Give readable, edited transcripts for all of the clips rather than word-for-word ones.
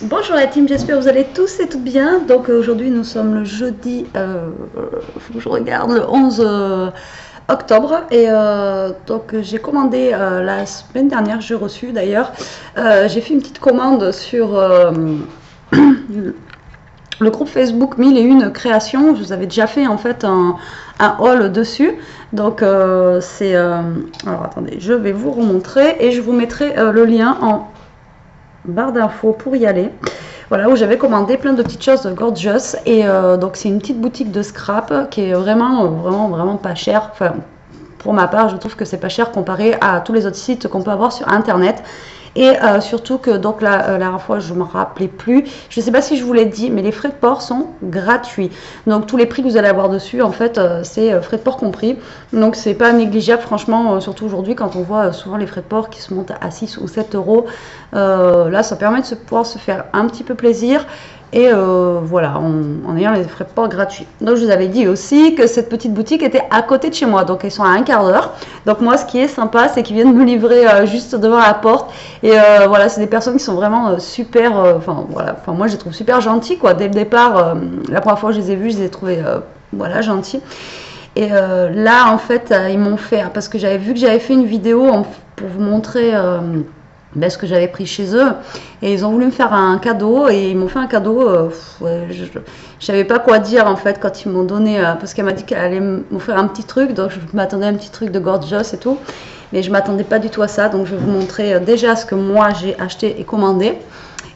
Bonjour la team, j'espère que vous allez tous et toutes bien. Donc aujourd'hui nous sommes le jeudi, faut que je regarde, le 11 octobre. Et donc j'ai commandé la semaine dernière, j'ai reçu d'ailleurs, j'ai fait une petite commande sur le groupe Facebook 1001 créations. Je vous avais déjà fait en fait un haul dessus. Donc alors attendez, je vais vous remontrer et je vous mettrai le lien en barre d'infos pour y aller. Voilà, où j'avais commandé plein de petites choses gorgeous. Et donc c'est une petite boutique de scrap qui est vraiment pas chère. Enfin, pour ma part, je trouve que c'est pas cher comparé à tous les autres sites qu'on peut avoir sur internet. Et surtout que donc la dernière fois je me rappelais plus, je ne sais pas si je vous l'ai dit, mais les frais de port sont gratuits. Donc tous les prix que vous allez avoir dessus, en fait, c'est frais de port compris. Donc c'est pas négligeable, franchement, surtout aujourd'hui quand on voit souvent les frais de port qui se montent à 6 ou 7 euros. Là, ça permet de pouvoir se faire un petit peu plaisir. Et voilà, en ayant les frais de port gratuits. Donc je vous avais dit aussi que cette petite boutique était à côté de chez moi. Donc ils sont à un quart d'heure. Donc moi ce qui est sympa, c'est qu'ils viennent me livrer juste devant la porte. Et voilà, c'est des personnes qui sont vraiment super, voilà, moi je les trouve super gentils quoi. Dès le départ, la première fois que je les ai vus, je les ai trouvés voilà, gentils. Et là en fait, ils m'ont fait, parce que j'avais vu que j'avais fait une vidéo pour vous montrer ce que j'avais pris chez eux, et ils ont voulu me faire un cadeau et ils m'ont fait un cadeau. Ouais, je savais pas quoi dire en fait quand ils m'ont donné, parce qu'elle m'a dit qu'elle allait m'offrir un petit truc, donc je m'attendais à un petit truc de gorgeous et tout, mais je m'attendais pas du tout à ça. Donc je vais vous montrer déjà ce que moi j'ai acheté et commandé,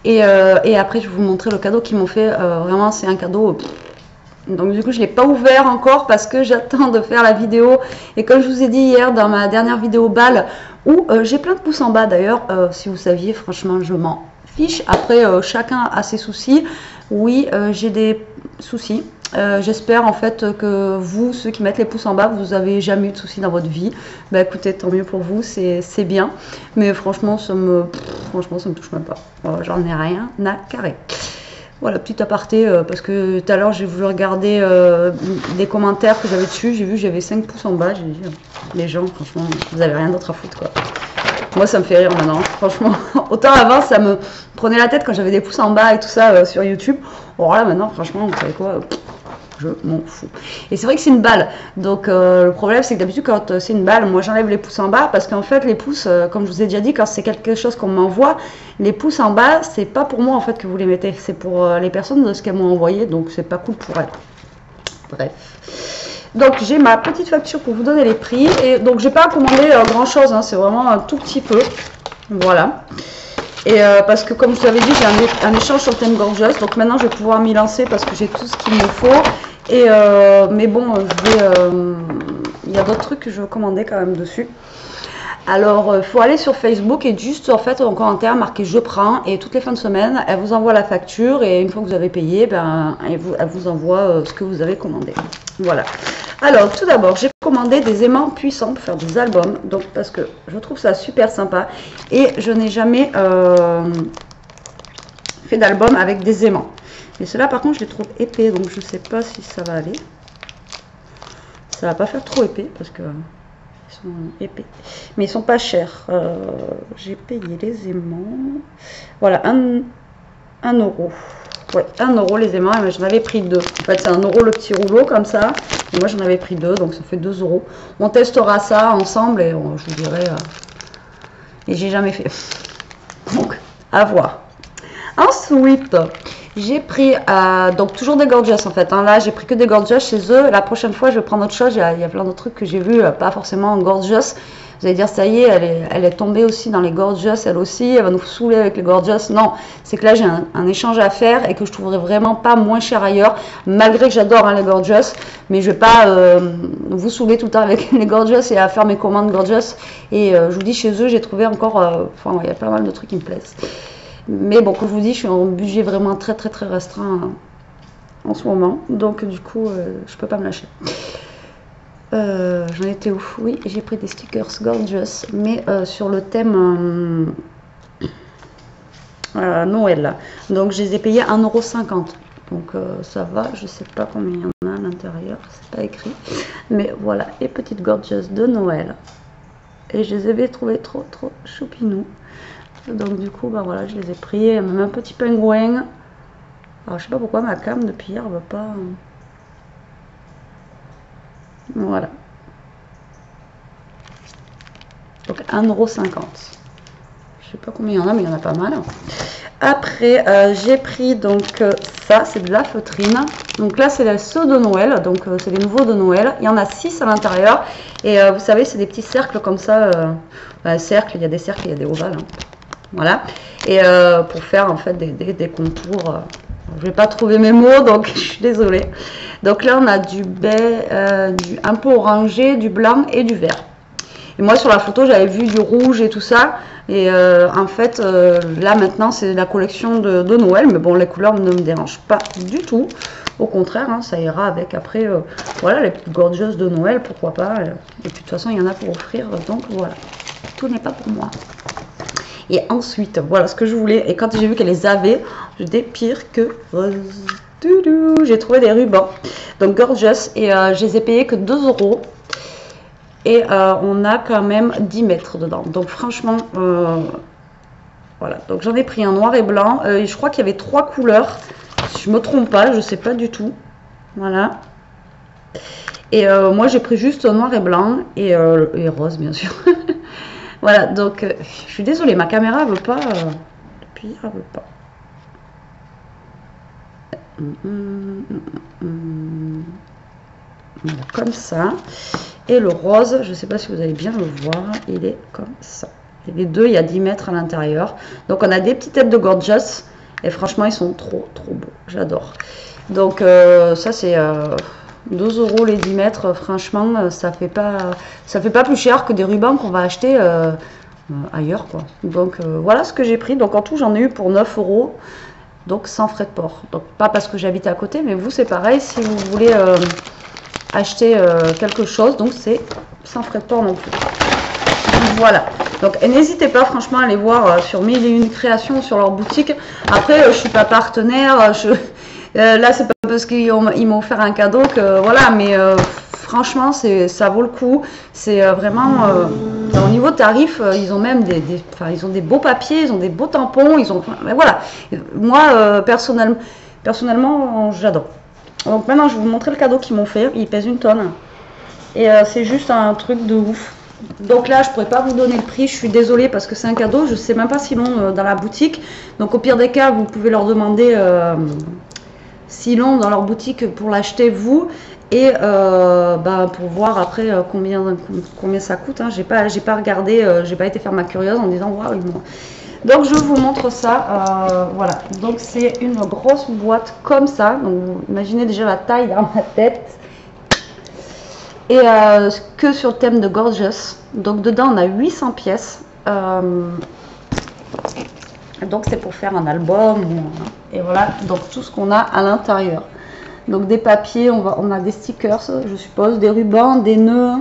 et après je vais vous montrer le cadeau qu'ils m'ont fait. Vraiment c'est un cadeau. Donc du coup je ne l'ai pas ouvert encore parce que j'attends de faire la vidéo. Et comme je vous ai dit hier dans ma dernière vidéo balle, où j'ai plein de pouces en bas d'ailleurs, si vous saviez, franchement je m'en fiche. Après chacun a ses soucis. Oui, j'ai des soucis. J'espère en fait que vous, ceux qui mettent les pouces en bas, vous n'avez jamais eu de soucis dans votre vie. Bah écoutez, tant mieux pour vous, c'est bien. Mais franchement, ça me touche même pas. J'en ai rien à carrer. Voilà, petit aparté, parce que tout à l'heure j'ai voulu regarder des commentaires que j'avais dessus, j'ai vu que j'avais 5 pouces en bas, j'ai dit, les gens, franchement, vous avez rien d'autre à foutre quoi. Moi ça me fait rire maintenant, franchement. Autant avant ça me prenait la tête quand j'avais des pouces en bas et tout ça sur YouTube. Bon là maintenant, franchement, vous savez quoi, je m'en fous. Et c'est vrai que c'est une balle. Donc le problème c'est que d'habitude quand c'est une balle, moi j'enlève les pouces en bas parce qu'en fait les pouces, comme je vous ai déjà dit, quand c'est quelque chose qu'on m'envoie, les pouces en bas, c'est pas pour moi en fait que vous les mettez, c'est pour les personnes de ce qu'elles m'ont envoyé, donc c'est pas cool pour elles. Bref. Donc j'ai ma petite facture pour vous donner les prix. Et donc j'ai pas commandé grand chose, hein, c'est vraiment un tout petit peu. Voilà. Et parce que comme je vous avais dit, j'ai un échange sur le thème gorgeous. Donc maintenant je vais pouvoir m'y lancer parce que j'ai tout ce qu'il me faut. Et mais bon, il y a d'autres trucs que je veux commander quand même dessus. Alors, il faut aller sur Facebook et juste en fait en commentaire marquer je prends, et toutes les fins de semaine, elle vous envoie la facture, et une fois que vous avez payé, ben, elle vous envoie ce que vous avez commandé. Voilà. Alors, tout d'abord, j'ai commandé des aimants puissants pour faire des albums, donc parce que je trouve ça super sympa et je n'ai jamais fait d'album avec des aimants. Mais ceux-là, par contre, je les trouve épais, donc je ne sais pas si ça va aller. Ça va pas faire trop épais parce que ils sont épais, mais ils sont pas chers. J'ai payé les aimants, voilà, 1 euro. Ouais, 1 euro les aimants, mais j'en avais pris 2. En fait, c'est 1 euro le petit rouleau comme ça, et moi j'en avais pris 2, donc ça fait 2 euros. On testera ça ensemble et je vous dirai. Et j'ai jamais fait. Donc, à voir. Ensuite, j'ai pris donc toujours des gorgeous en fait. Hein. Là, j'ai pris que des gorgeous chez eux. La prochaine fois, je vais prendre autre chose. Il y a plein d'autres trucs que j'ai vus, pas forcément en gorgeous. Vous allez dire, ça y est, elle est tombée aussi dans les gorgeous, elle aussi. Elle va nous saouler avec les gorgeous. Non, c'est que là, j'ai un échange à faire et que je trouverai vraiment pas moins cher ailleurs. Malgré que j'adore hein, les gorgeous, mais je vais pas vous saouler tout le temps avec les gorgeous et à faire mes commandes gorgeous. Et je vous dis, chez eux, j'ai trouvé encore, enfin, il y a pas mal de trucs qui me plaisent. Mais bon, comme je vous dis, je suis en budget vraiment très restreint en ce moment. Donc du coup, je peux pas me lâcher. J'en étais où? Oui, j'ai pris des stickers gorgeous, mais sur le thème Noël. Donc je les ai payés 1,50 €. Donc ça va, je sais pas combien il y en a à l'intérieur, c'est pas écrit. Mais voilà, les petites gorgeous de Noël. Et je les avais trouvées trop choupinous. Donc du coup, bah voilà, je les ai pris. Même un petit pingouin. Alors je sais pas pourquoi ma cam depuis hier va pas. Voilà. Donc 1,50 €. Je sais pas combien il y en a, mais il y en a pas mal. Après, j'ai pris donc ça, c'est de la feutrine. Donc là, c'est ceux de Noël. Donc c'est les nouveaux de Noël. Il y en a 6 à l'intérieur. Et vous savez, c'est des petits cercles comme ça. Cercles, il y a des cercles, il y a des ovales. Hein. Voilà. Et pour faire en fait des contours. Je vais pas trouver mes mots, donc je suis désolée. Donc là, on a un peu orangé, du blanc et du vert. Et moi, sur la photo, j'avais vu du rouge et tout ça. Et en fait, là maintenant, c'est la collection de Noël. Mais bon, les couleurs ne me dérangent pas du tout. Au contraire, hein, ça ira avec après, voilà, les petites gorgeous de Noël, pourquoi pas. Et puis de toute façon, il y en a pour offrir. Donc voilà, tout n'est pas pour moi. Et ensuite, voilà ce que je voulais. Et quand j'ai vu qu'elle les avait, j'étais pire que rose. J'ai trouvé des rubans. Donc gorgeous. Et je les ai payés que 2 €. Et on a quand même 10 mètres dedans. Donc franchement, voilà. Donc j'en ai pris un noir et blanc. Et je crois qu'il y avait 3 couleurs. Si je me trompe pas, je sais pas du tout. Voilà. Et moi j'ai pris juste noir et blanc. Et rose bien sûr. Voilà, donc je suis désolée, ma caméra veut pas. Depuis hier, elle veut pas. Voilà, comme ça. Et le rose, je ne sais pas si vous allez bien le voir, il est comme ça. Et les deux, il y a 10 mètres à l'intérieur. Donc on a des petites têtes de gorgeous. Et franchement, ils sont trop beaux. J'adore. Donc ça, c'est 2 € les 10 mètres. Franchement, ça fait pas plus cher que des rubans qu'on va acheter ailleurs, quoi. Donc voilà ce que j'ai pris. Donc en tout, j'en ai eu pour 9 €. Donc sans frais de port. Donc pas parce que j'habite à côté, mais vous, c'est pareil. Si vous voulez acheter quelque chose, donc c'est sans frais de port non plus. Voilà. Donc n'hésitez pas franchement à aller voir sur 1001 créations sur leur boutique. Après, je suis pas partenaire. Là, c'est pas parce qu'ils m'ont offert un cadeau que voilà, mais franchement, ça vaut le coup. C'est vraiment au niveau tarif, ils ont même ils ont des beaux papiers, ils ont des beaux tampons, ils ont. Mais voilà. Moi, personnellement, j'adore. Donc maintenant, je vais vous montrer le cadeau qu'ils m'ont fait. Il pèse 1 tonne. Et c'est juste un truc de ouf. Donc là, je pourrais pas vous donner le prix. Je suis désolée parce que c'est un cadeau. Je sais même pas s'ils l'ont dans la boutique. Donc au pire des cas, vous pouvez leur demander s'ils l'ont dans leur boutique pour l'acheter vous. Et pour voir après combien ça coûte. Hein. J'ai pas regardé. J'ai pas été faire ma curieuse en disant waouh, ils m'ont. Donc je vous montre ça, voilà, donc c'est une grosse boîte comme ça, donc vous imaginez déjà la taille dans ma tête, et que sur le thème de gorgeous, donc dedans on a 800 pièces, donc c'est pour faire un album, et voilà, donc tout ce qu'on a à l'intérieur, donc des papiers, on a des stickers, je suppose, des rubans, des nœuds,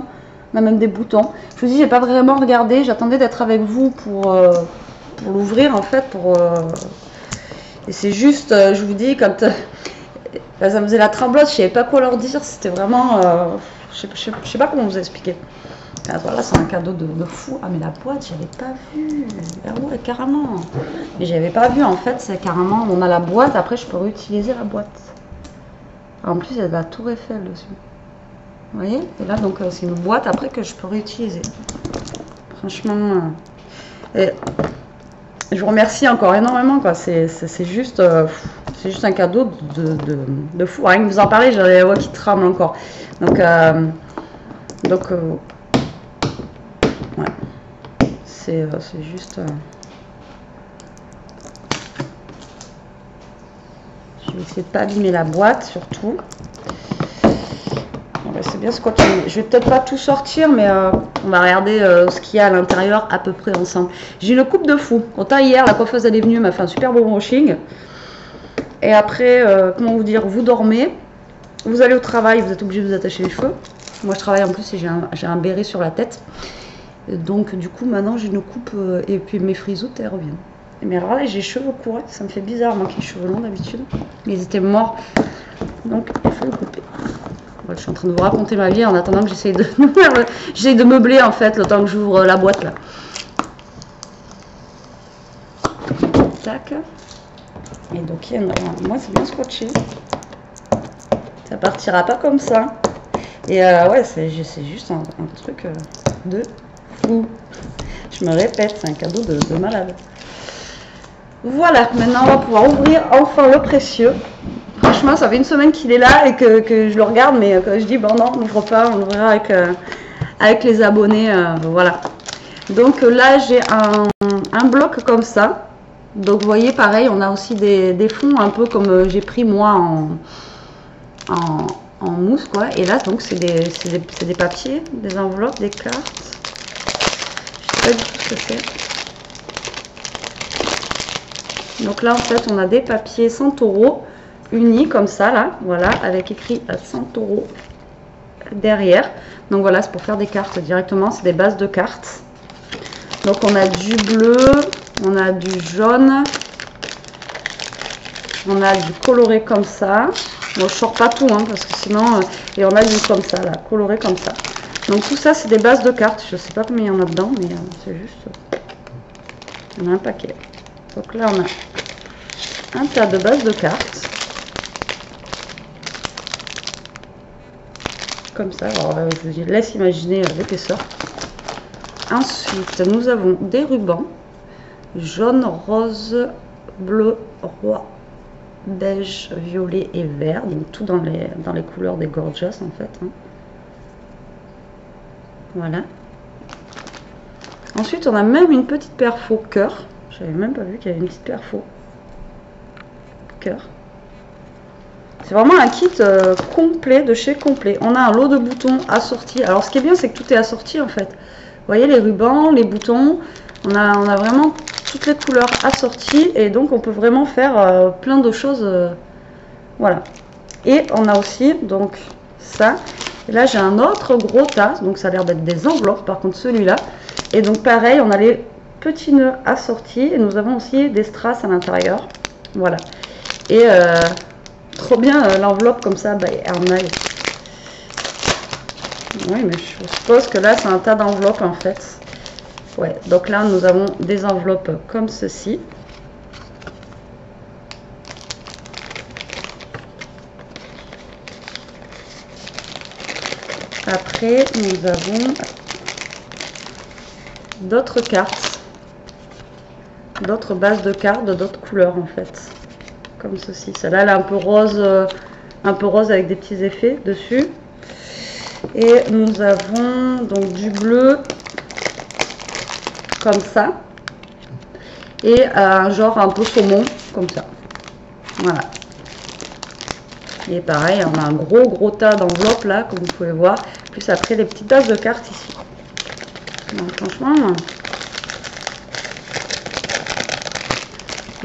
on a même des boutons. Je vous dis, j'ai pas vraiment regardé, j'attendais d'être avec vous pour l'ouvrir en fait, et c'est juste, je vous dis, quand ça me faisait la tremblote, je savais pas quoi leur dire, c'était vraiment, je sais pas comment vous expliquer. Enfin, voilà, c'est un cadeau de fou. Ah mais la boîte, j'avais pas vu. Ah ouais, carrément. Mais j'avais pas vu en fait, c'est carrément, on a la boîte, après je peux réutiliser la boîte. En plus, il y a de la tour Eiffel dessus. Vous voyez? Et là, donc c'est une boîte après que je peux réutiliser. Franchement. Je vous remercie encore énormément, quoi. C'est juste un cadeau de fou. Rien que vous en parlez, j'ai la voix qui tremble encore. Donc ouais. C'est juste. Je vais essayer de pas abîmer la boîte, surtout. C'est bien scotché. Je vais peut-être pas tout sortir, mais on va regarder ce qu'il y a à l'intérieur à peu près ensemble. J'ai une coupe de fou. Autant hier, la coiffeuse elle est venue, elle m'a fait un super beau brushing. Et après, comment vous dire, vous dormez, vous allez au travail, vous êtes obligé de vous attacher les cheveux. Moi je travaille en plus et j'ai un béret sur la tête. Donc du coup maintenant j'ai une coupe et puis mes frisoutes elles reviennent. Mais alors là j'ai les cheveux courts, ça me fait bizarre moi qui ai les cheveux longs d'habitude. Mais ils étaient morts. Donc il faut les couper. Voilà, je suis en train de vous raconter ma vie en attendant que j'essaye de meubler en fait le temps que j'ouvre la boîte là. tac. Et donc, moi, c'est bien scotché. Ça partira pas comme ça. Et ouais, c'est juste un truc de fou. Je me répète, c'est un cadeau de malade. Voilà, maintenant on va pouvoir ouvrir enfin le précieux. Franchement, ça fait une semaine qu'il est là et que je le regarde, mais que je dis, bon non, on n'ouvre pas, on l'ouvrira avec les abonnés. Voilà. Donc là, j'ai un bloc comme ça. Donc vous voyez, pareil, on a aussi des fonds un peu comme j'ai pris moi en mousse, quoi. Et là, donc, c'est des papiers, des enveloppes, des cartes. Je sais pas du tout ce que c'est. Donc là, en fait, on a des papiers Santoro unis comme ça, là, voilà, avec écrit Santoro derrière. Donc voilà, c'est pour faire des cartes directement, c'est des bases de cartes. Donc on a du bleu, on a du jaune, on a du coloré comme ça. Bon, je sors pas tout, hein, parce que sinon... et on a du comme ça, là, coloré comme ça. Donc tout ça, c'est des bases de cartes. Je sais pas combien il y en a dedans, mais c'est juste... Il y en a un paquet. Donc là, on a un tas de bases de cartes. Comme ça, alors je vous laisse imaginer l'épaisseur. Ensuite, nous avons des rubans. Jaune, rose, bleu, roi, beige, violet et vert. Donc tout dans les couleurs des Gorgeous en fait. Hein. Voilà. Ensuite, on a même une petite perfo cœur. J'avais même pas vu qu'il y avait une petite perfo cœur. C'est vraiment un kit complet de chez Complet. On a un lot de boutons assortis. Alors ce qui est bien, c'est que tout est assorti en fait. Vous voyez les rubans, les boutons. On a vraiment toutes les couleurs assorties. Et donc on peut vraiment faire plein de choses. Voilà. Et on a aussi donc ça. Et là j'ai un autre gros tas. Donc ça a l'air d'être des enveloppes par contre celui-là. Et donc pareil, on a les petits nœuds assortis. Et nous avons aussi des strass à l'intérieur. Voilà. Et... trop bien l'enveloppe comme ça, by Hermès. Oui, mais je suppose que là, c'est un tas d'enveloppes en fait. Ouais, donc là, nous avons des enveloppes comme ceci. Après, nous avons d'autres cartes. D'autres bases de cartes, d'autres couleurs en fait. Comme ceci. Celle-là, elle est un peu rose avec des petits effets dessus. Et nous avons donc du bleu comme ça. Et un genre un peu saumon comme ça. Voilà. Et pareil, on a un gros tas d'enveloppes là, comme vous pouvez voir. Plus après les petites bases de cartes ici. Donc franchement...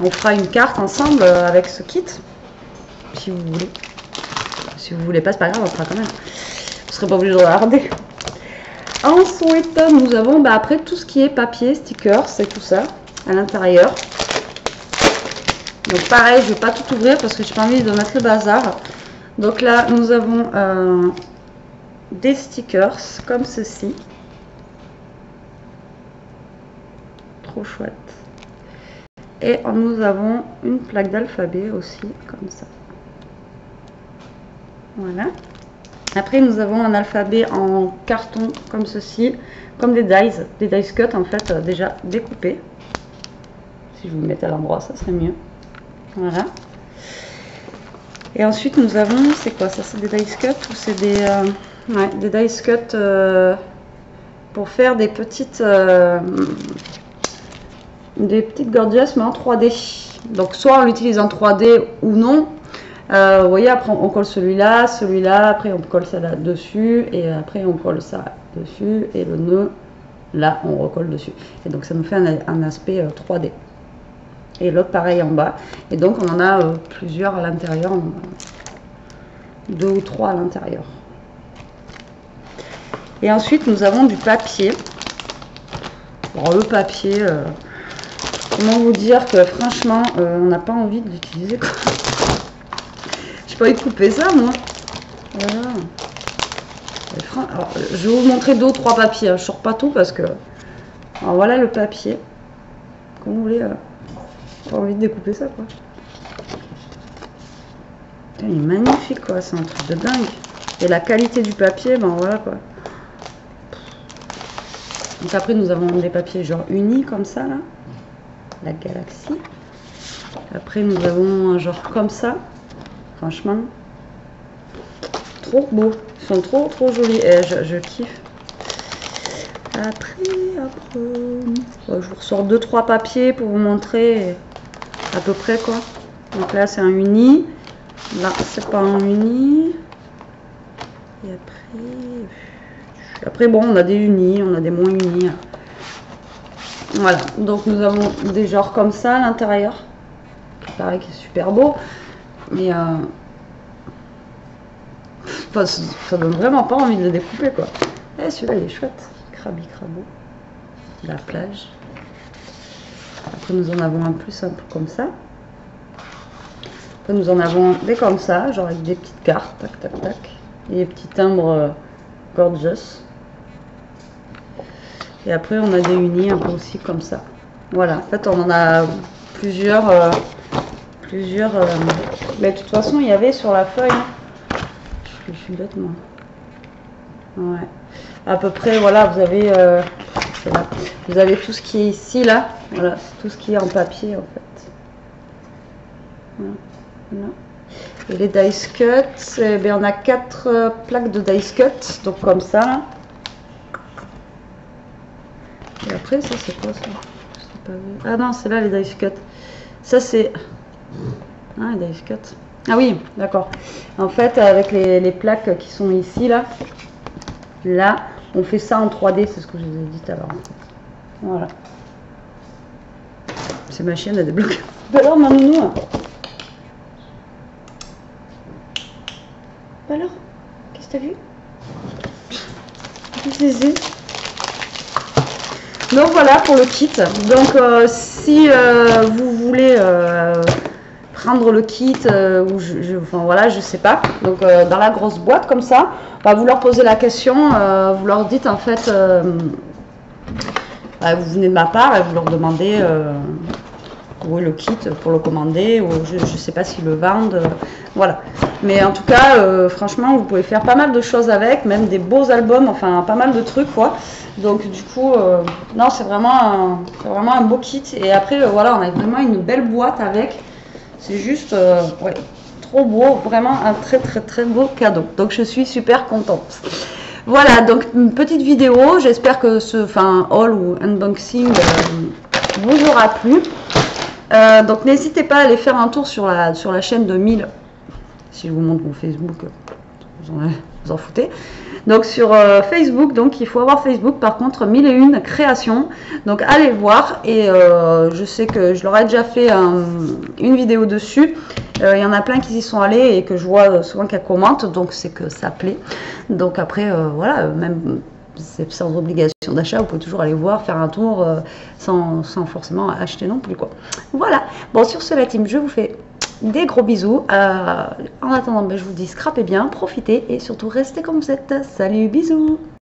on fera une carte ensemble avec ce kit, si vous voulez. Si vous voulez pas, c'est pas grave, on fera quand même. Vous serez pas obligé de regarder. Ensuite, nous avons après tout ce qui est papier, stickers et tout ça à l'intérieur. Donc pareil, je vais pas tout ouvrir parce que j'ai pas envie de mettre le bazar. Donc là, nous avons des stickers comme ceci. Trop chouette. Et nous avons une plaque d'alphabet aussi, comme ça. Voilà. Après, nous avons un alphabet en carton, comme ceci, comme des dice cut en fait, déjà découpés. Si je vous mettais à l'endroit, ça serait mieux. Voilà. Et ensuite, nous avons, c'est quoi ça? C'est des dice cut ou c'est des dice cut pour faire des petites Gorgeous mais en 3D. Donc soit on l'utilise en 3D ou non. Vous voyez, après on colle celui-là, après on colle ça là dessus et après on colle ça dessus et le nœud là on recolle dessus. Et donc ça nous fait un aspect 3D. Et l'autre pareil en bas. Et donc on en a plusieurs à l'intérieur, 2 ou 3 à l'intérieur. Et ensuite nous avons du papier. Alors le papier... comment vous dire que franchement, on n'a pas envie de l'utiliser. J'ai pas envie de couper ça, moi. Voilà. Alors, je vais vous montrer 2 ou 3 papiers. Hein. Je sors pas tout parce que... Alors voilà le papier. Comme vous voulez. pas envie de découper ça quoi. Putain, il est magnifique quoi, c'est un truc de dingue. Et la qualité du papier, ben voilà quoi. Donc après nous avons des papiers genre unis comme ça là. La galaxie. Après nous avons un genre comme ça. Franchement. Trop beau. Ils sont trop jolis. Et je kiffe. Après, je vous ressors 2-3 papiers pour vous montrer à peu près quoi. Donc là c'est un uni. Là c'est pas un uni. Et après bon on a des unis, on a des moins unis. Voilà, donc nous avons des genres comme ça à l'intérieur. Pareil qui est super beau. Mais ça donne vraiment pas envie de le découper quoi. Et celui-là il est chouette. Krabi Krabo. La plage. Après nous en avons un plus simple comme ça. Après nous en avons des comme ça, genre avec des petites cartes, tac tac tac. Et des petits timbres gorgeous. Et après on a des unis un peu aussi comme ça. Voilà, en fait on en a plusieurs. Mais de toute façon il y avait sur la feuille. Je suis bête moi. Ouais. À peu près voilà, vous avez vous avez tout ce qui est ici là. Voilà, c'est tout ce qui est en papier en fait. Voilà. Et les dice cuts, eh bien, on a 4 plaques de dice cut, donc comme ça. Là. Et après, ça c'est quoi ça? Ah non, c'est là les dice cut. Ça c'est. Ah, les dice cut. Ah oui, d'accord. En fait, avec les plaques qui sont ici là, on fait ça en 3D, c'est ce que je vous ai dit tout à l'heure. Voilà. C'est ma chienne, elle débloque. Alors, ma nounou. Alors, qu'est-ce que t'as vu? Donc voilà pour le kit. Donc si vous voulez prendre le kit, enfin voilà, je sais pas. Donc dans la grosse boîte comme ça, bah, vous leur posez la question, vous leur dites en fait, bah, vous venez de ma part et vous leur demandez où est le kit pour le commander, ou je sais pas s'ils le vendent, voilà. Mais en tout cas, franchement, vous pouvez faire pas mal de choses avec, même des beaux albums, enfin pas mal de trucs quoi. Donc du coup, non, c'est vraiment un beau kit. Et après, voilà, on a vraiment une belle boîte avec. C'est juste, ouais, trop beau, vraiment un très beau cadeau. Donc je suis super contente. Voilà, donc une petite vidéo. J'espère que ce haul ou unboxing vous aura plu. Donc n'hésitez pas à aller faire un tour sur la chaîne de 1000. Si je vous montre mon Facebook, vous en foutez. Donc sur Facebook, donc il faut avoir Facebook, par contre 1001 créations. Donc allez voir, et je sais que je leur ai déjà fait une vidéo dessus. Il y en a plein qui y sont allés et que je vois souvent qu'elles commentent, donc c'est que ça plaît. Donc après, voilà, même c'est sans obligation d'achat, vous pouvez toujours aller voir, faire un tour sans forcément acheter non plus quoi. Voilà, bon sur ce la team, je vous fais des gros bisous. En attendant, je vous dis scrapez bien, profitez et surtout restez comme vous êtes. Salut, bisous.